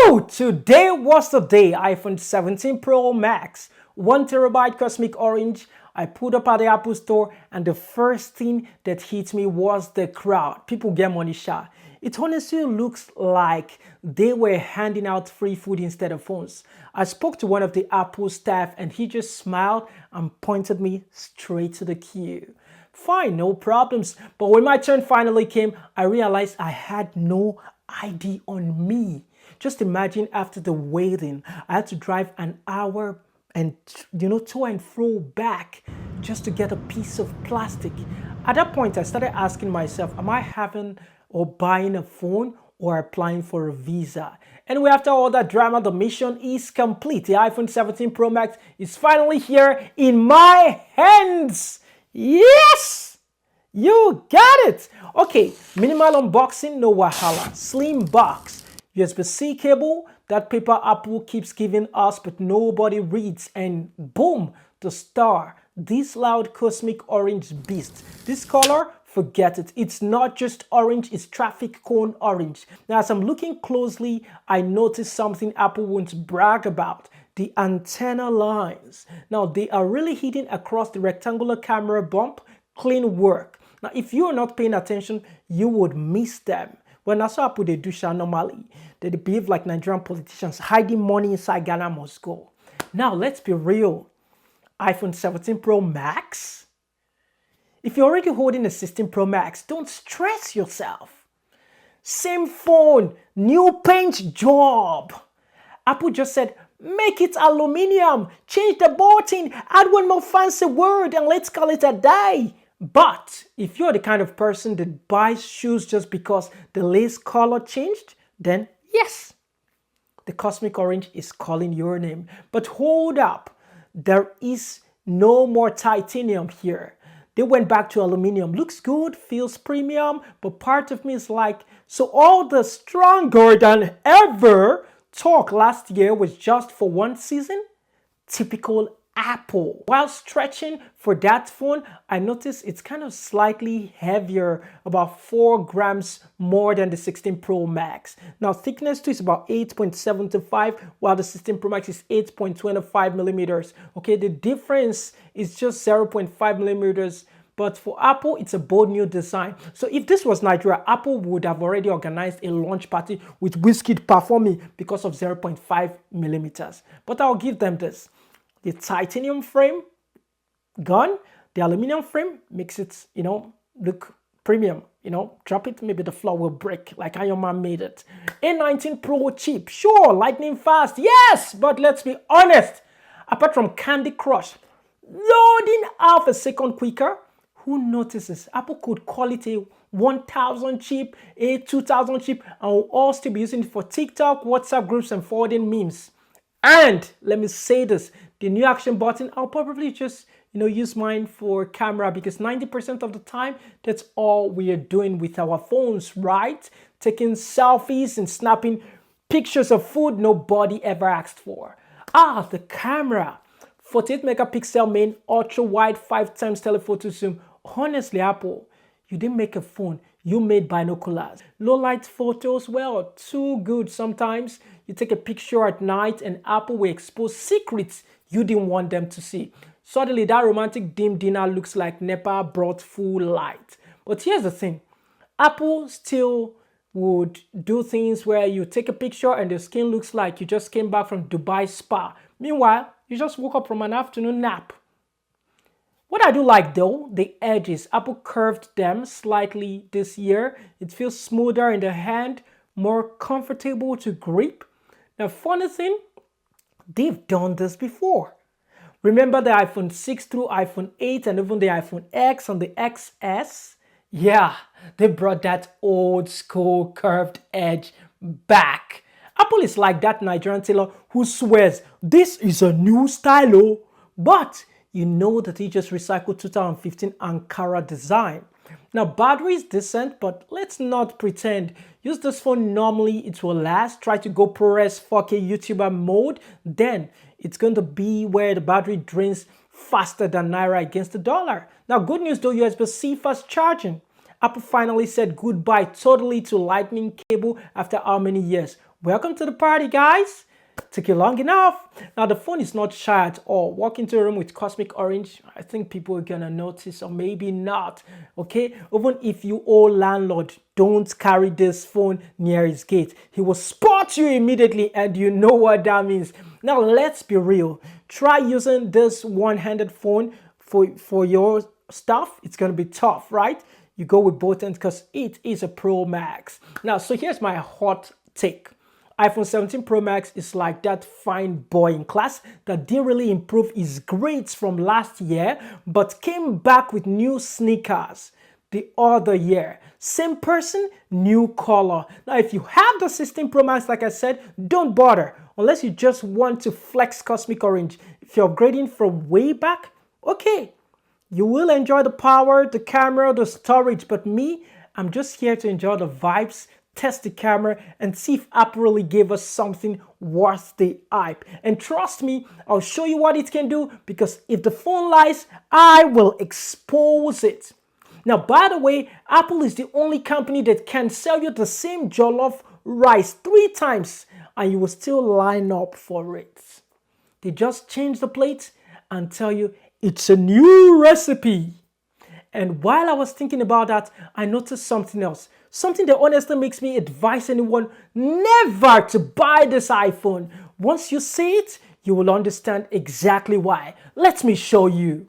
Woo! Today was the day. iPhone 17 Pro Max, 1 TB cosmic orange. I pulled up at the Apple store and the first thing that hit me was the crowd. People get money shot. It honestly looks like they were handing out free food instead of phones. I spoke to one of the Apple staff and he just smiled and pointed me straight to the queue. Fine, no problems. But when my turn finally came, I realized I had no ID on me. Just imagine after the waiting, I had to drive an hour and to and fro back just to get a piece of plastic. At that point, I started asking myself, am I having or buying a phone or applying for a visa? Anyway, after all that drama, the mission is complete. The iPhone 17 Pro Max is finally here in my hands. Yes! You got it! Okay, minimal unboxing, no wahala. Slim box, USB-C cable, that paper Apple keeps giving us but nobody reads, and boom, the star. This loud cosmic orange beast. This color, forget it. It's not just orange, it's traffic cone orange. Now, as I'm looking closely, I noticed something Apple won't brag about. The antenna lines. Now, they are really hidden across the rectangular camera bump. Clean work. Now, if you are not paying attention, you would miss them. When I saw Apple, they do share normally. They behave like Nigerian politicians, hiding money inside Ghana must go. Now, let's be real. iPhone 17 Pro Max? If you're already holding a 16 Pro Max, don't stress yourself. Same phone, new paint job. Apple just said, make it aluminum, change the button, add one more fancy word, and let's call it a day. But if you're the kind of person that buys shoes just because the lace color changed, then yes, the cosmic orange is calling your name. But hold up, there is no more titanium here. They went back to aluminum. Looks good, feels premium, but part of me is like, so all the stronger than ever talk last year was just for one season? Typical Apple. While stretching for that phone, I noticed it's kind of slightly heavier, about 4 grams more than the 16 Pro Max. Now, thickness too is about 8.75, while the 16 Pro Max is 8.25 millimeters. Okay, the difference is just 0.5 millimeters. But for Apple, it's a bold new design. So if this was Nigeria, Apple would have already organized a launch party with Wizkid performing because of 0.5 millimeters. But I'll give them this. The titanium frame, gone. The aluminum frame makes it, look premium. Drop it, maybe the floor will break like Iron Man made it. A19 Pro chip, sure, lightning fast, yes, but let's be honest. Apart from Candy Crush, loading half a second quicker, who notices? Apple could call it a 1000 chip, a 2000 chip, and we'll all still be using it for TikTok, WhatsApp groups, and forwarding memes. And let me say this, the new action button, I'll probably just, use mine for camera because 90% of the time, that's all we are doing with our phones, right? Taking selfies and snapping pictures of food nobody ever asked for. The camera. 48 megapixel main, ultra wide 5x telephoto zoom. Honestly, Apple, you didn't make a phone, you made binoculars. Low light photos, well, too good sometimes. You take a picture at night and Apple will expose secrets you didn't want them to see. Suddenly, that romantic dim dinner looks like NEPA brought full light. But here's the thing, Apple still would do things where you take a picture and the skin looks like you just came back from Dubai spa. Meanwhile, you just woke up from an afternoon nap. What I do like though, the edges. Apple curved them slightly this year. It feels smoother in the hand, more comfortable to grip. Now, funny thing, they've done this before. Remember the iPhone 6 through iPhone 8 and even the iPhone X and the XS? Yeah, they brought that old school curved edge back. Apple is like that Nigerian tailor who swears, this is a new style, but you know that he just recycled 2015 Ankara design. Now, battery is decent, but let's not pretend. Use this phone normally, it will last. Try to go ProRes 4K YouTuber mode, then it's going to be where the battery drains faster than Naira against the dollar. Now, good news though, USB-C fast charging. Apple finally said goodbye totally to lightning cable after how many years? Welcome to the party, guys. Took you long enough. Now, the phone is not shy at all. Walk into a room with Cosmic Orange, I think people are gonna notice, or maybe not. Okay? Even if you owe landlord, don't carry this phone near his gate. He will spot you immediately, and you know what that means. Now, let's be real. Try using this one-handed phone for your stuff. It's gonna be tough, right? You go with both ends because it is a Pro Max. Now, so here's my hot take. iPhone 17 Pro Max is like that fine boy in class that didn't really improve his grades from last year, but came back with new sneakers the other year. Same person, new color. Now, if you have the 16 Pro Max, like I said, don't bother unless you just want to flex Cosmic Orange. If you're upgrading from way back, okay. You will enjoy the power, the camera, the storage, but me, I'm just here to enjoy the vibes, test the camera, and see if Apple really gave us something worth the hype. And trust me, I'll show you what it can do, because if the phone lies, I will expose it. Now, by the way, Apple is the only company that can sell you the same jollof rice 3 times and you will still line up for it. They just change the plate and tell you it's a new recipe. And while I was thinking about that, I noticed something else. Something that honestly makes me advise anyone never to buy this iPhone. Once you see it, you will understand exactly why. Let me show you.